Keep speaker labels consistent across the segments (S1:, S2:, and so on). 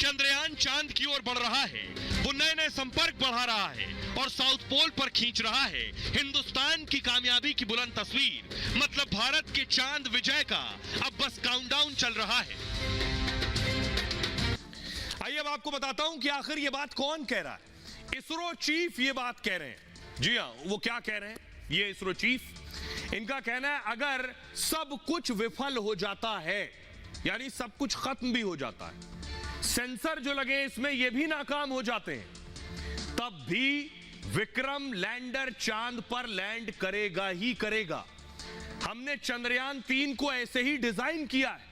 S1: चंद्रयान चांद की ओर बढ़ रहा है, वो नए नए संपर्क बढ़ा रहा है और साउथ पोल पर खींच रहा है हिंदुस्तान की कामयाबी की बुलंद तस्वीर। मतलब भारत के चांद विजय का अब बस काउंटडाउन चल रहा है। आइए अब आपको बताता हूं कि आखिर ये बात कौन कह रहा है। इसरो चीफ ये बात कह रहे हैं। जी हां, वो क्या कह रहे हैं? ये इसरो चीफ, इनका कहना है अगर सब कुछ विफल हो जाता है, यानी सब कुछ खत्म भी हो जाता है, सेंसर जो लगे इसमें ये भी नाकाम हो जाते हैं, तब भी विक्रम लैंडर चांद पर लैंड करेगा ही करेगा। हमने चंद्रयान 3 को ऐसे ही डिजाइन किया है,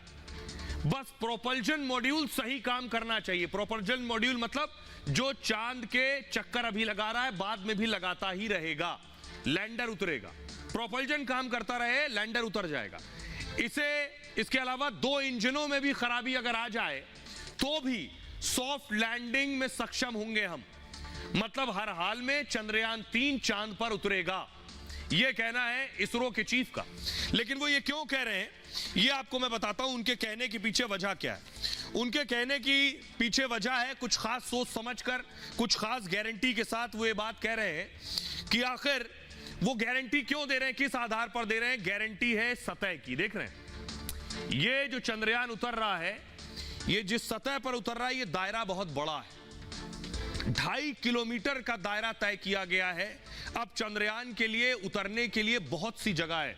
S1: बस प्रोपल्जन मॉड्यूल सही काम करना चाहिए। प्रोपल्जन मॉड्यूल मतलब जो चांद के चक्कर अभी लगा रहा है, बाद में भी लगाता ही रहेगा, लैंडर उतरेगा। प्रोपल्जन काम करता रहे, लैंडर उतर जाएगा। इसके अलावा 2 इंजनों में भी खराबी अगर आ जाए तो भी सॉफ्ट लैंडिंग में सक्षम होंगे हम। मतलब हर हाल में चंद्रयान 3 चांद पर उतरेगा, यह कहना है इसरो के चीफ का। लेकिन वो ये क्यों कह रहे हैं, ये आपको मैं बताता हूं। उनके कहने के पीछे वजह क्या है। उनके कहने की पीछे वजह है कुछ खास सोच समझकर, कुछ खास गारंटी के साथ वो ये बात कह रहे हैं कि आखिर वो गारंटी क्यों दे रहे हैं, किस आधार पर दे रहे हैं। गारंटी है सतह की। देख रहे हैं ये जो चंद्रयान उतर रहा है, ये जिस सतह पर उतर रहा है, ये दायरा बहुत बड़ा है। 2.5 किलोमीटर का दायरा तय किया गया है। अब चंद्रयान के लिए उतरने के लिए बहुत सी जगह है।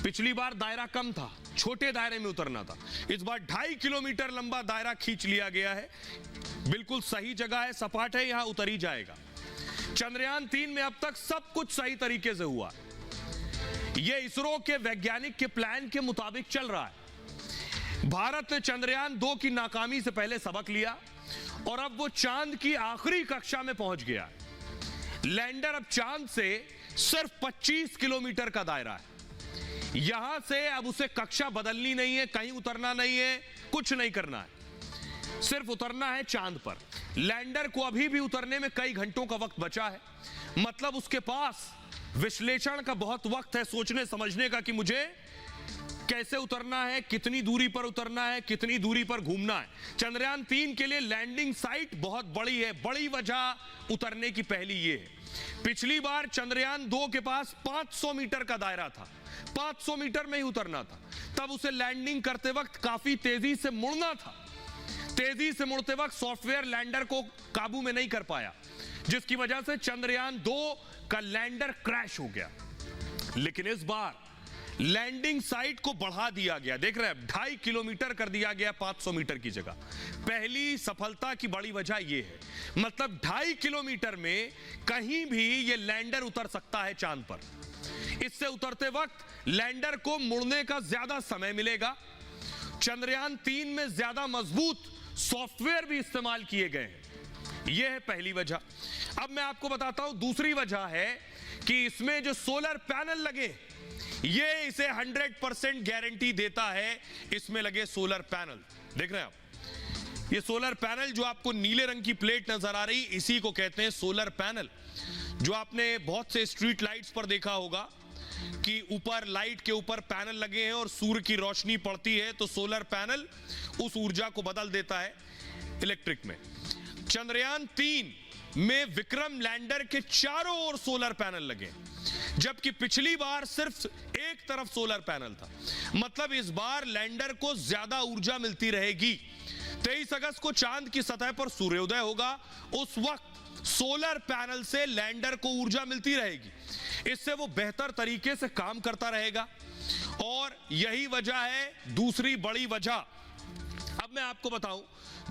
S1: पिछली बार दायरा कम था, छोटे दायरे में उतरना था। इस बार 2.5 किलोमीटर लंबा दायरा खींच लिया गया है। बिल्कुल सही जगह है, सपाट है, यहां उतर ही जाएगा। चंद्रयान 3 में अब तक सब कुछ सही तरीके से हुआ। यह इसरो के वैज्ञानिक के प्लान के मुताबिक चल रहा है। भारत ने चंद्रयान 2 की नाकामी से पहले सबक लिया और अब वो चांद की आखिरी कक्षा में पहुंच गया। लैंडर अब चांद से सिर्फ 25 किलोमीटर का दायरा है। यहां से अब उसे कक्षा बदलनी नहीं है, कहीं उतरना नहीं है, कुछ नहीं करना है, सिर्फ उतरना है चांद पर। लैंडर को अभी भी उतरने में कई घंटों का वक्त बचा है। मतलब उसके पास विश्लेषण का बहुत वक्त है, सोचने समझने का कि मुझे कैसे उतरना है, कितनी दूरी पर उतरना है, कितनी दूरी पर घूमना है। चंद्रयान 3 के लिए लैंडिंग साइट बहुत बड़ी है। बड़ी वजह उतरने की पहली ये है, पिछली बार चंद्रयान 2 के पास 500 मीटर का दायरा था, 500 मीटर में ही उतरना था। तब उसे लैंडिंग करते वक्त काफी तेजी से मुड़ना था। तेजी से मुड़ते वक्त सॉफ्टवेयर लैंडर को काबू में नहीं कर पाया, जिसकी वजह से चंद्रयान 2 का लैंडर क्रैश हो गया। लेकिन इस बार लैंडिंग साइट को बढ़ा दिया गया। देख रहे हैं 2.5 किलोमीटर कर दिया गया 500 मीटर की जगह। पहली सफलता की बड़ी वजह यह है, मतलब 2.5 किलोमीटर में कहीं भी यह लैंडर उतर सकता है चांद पर। इससे उतरते वक्त लैंडर को मुड़ने का ज्यादा समय मिलेगा। चंद्रयान 3 में ज्यादा मजबूत सॉफ्टवेयर भी इस्तेमाल किए गए हैं। यह है पहली वजह। अब मैं आपको बताता हूं दूसरी वजह है कि इसमें जो सोलर पैनल लगे, ये इसे 100% गारंटी देता है। इसमें लगे सोलर पैनल, देख रहे हैं आप, ये सोलर पैनल जो आपको नीले रंग की प्लेट नजर आ रही, इसी को कहते हैं सोलर पैनल। जो आपने बहुत से स्ट्रीट लाइट्स पर देखा होगा कि ऊपर लाइट के ऊपर पैनल लगे हैं और सूर्य की रोशनी पड़ती है तो सोलर पैनल उस ऊर्जा को बदल देता है इलेक्ट्रिक में। चंद्रयान 3 में विक्रम लैंडर के चारों ओर सोलर पैनल लगे, जबकि पिछली बार सिर्फ एक तरफ सोलर पैनल था। मतलब इस बार लैंडर को ज्यादा ऊर्जा मिलती रहेगी। 23 अगस्त को चांद की सतह पर सूर्योदय होगा, उस वक्त सोलर पैनल से लैंडर को ऊर्जा मिलती रहेगी। इससे वो बेहतर तरीके से काम करता रहेगा और यही वजह है दूसरी बड़ी वजह। अब मैं आपको बताऊं,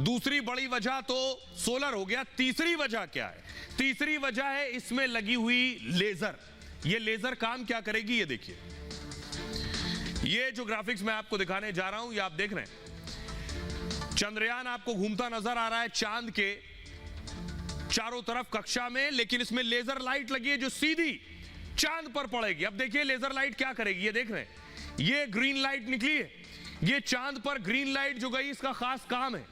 S1: दूसरी बड़ी वजह तो सोलर हो गया, तीसरी वजह क्या है? तीसरी वजह है इसमें लगी हुई लेजर। ये लेजर काम क्या करेगी, ये देखिए। ये जो ग्राफिक्स मैं आपको दिखाने जा रहा हूं, ये आप देख रहे हैं। चंद्रयान आपको घूमता नजर आ रहा है चांद के चारों तरफ कक्षा में, लेकिन इसमें लेजर लाइट लगी है जो सीधी चांद पर पड़ेगी। अब देखिए लेजर लाइट क्या करेगी, ये देख रहे हैं, ये ग्रीन लाइट निकली है, ये चांद पर ग्रीन लाइट जो गई, इसका खास काम है।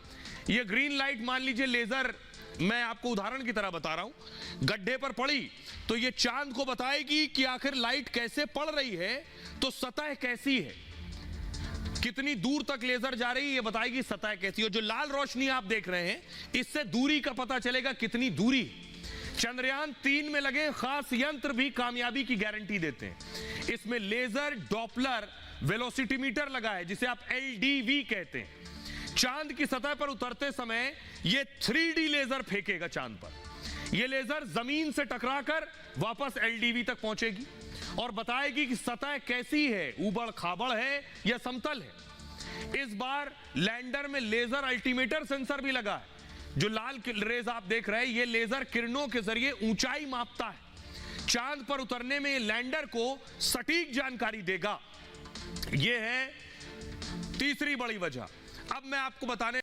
S1: ये ग्रीन लाइट मान लीजिए लेजर, मैं आपको उदाहरण की तरह बता रहा हूं, गड्ढे पर पड़ी तो ये चांद को बताएगी कि आखिर लाइट कैसे पड़ रही है, तो सतह कैसी है। कितनी दूर तक लेजर जा रही है ये बताएगी सतह कैसी है। जो लाल रोशनी आप देख रहे हैं इससे दूरी का पता चलेगा कितनी दूरी। चंद्रयान 3 में लगे खास यंत्र भी कामयाबी की गारंटी देते हैं। इसमें लेजर डॉपलर वेलोसिटीमीटर लगा है जिसे आप LDV कहते हैं। चांद की सतह पर उतरते समय यह 3D लेजर फेंकेगा चांद पर। यह लेजर जमीन से टकराकर वापस LDV तक पहुंचेगी और बताएगी कि सतह कैसी है, उबड़ खाबड़ है या समतल है। इस बार लैंडर में लेजर अल्टीमीटर सेंसर भी लगा है। जो लाल रेज आप देख रहे हैं ये लेजर किरणों के जरिए ऊंचाई मापता है। चांद पर उतरने में लैंडर को सटीक जानकारी देगा। यह है तीसरी बड़ी वजह। अब मैं आपको बताने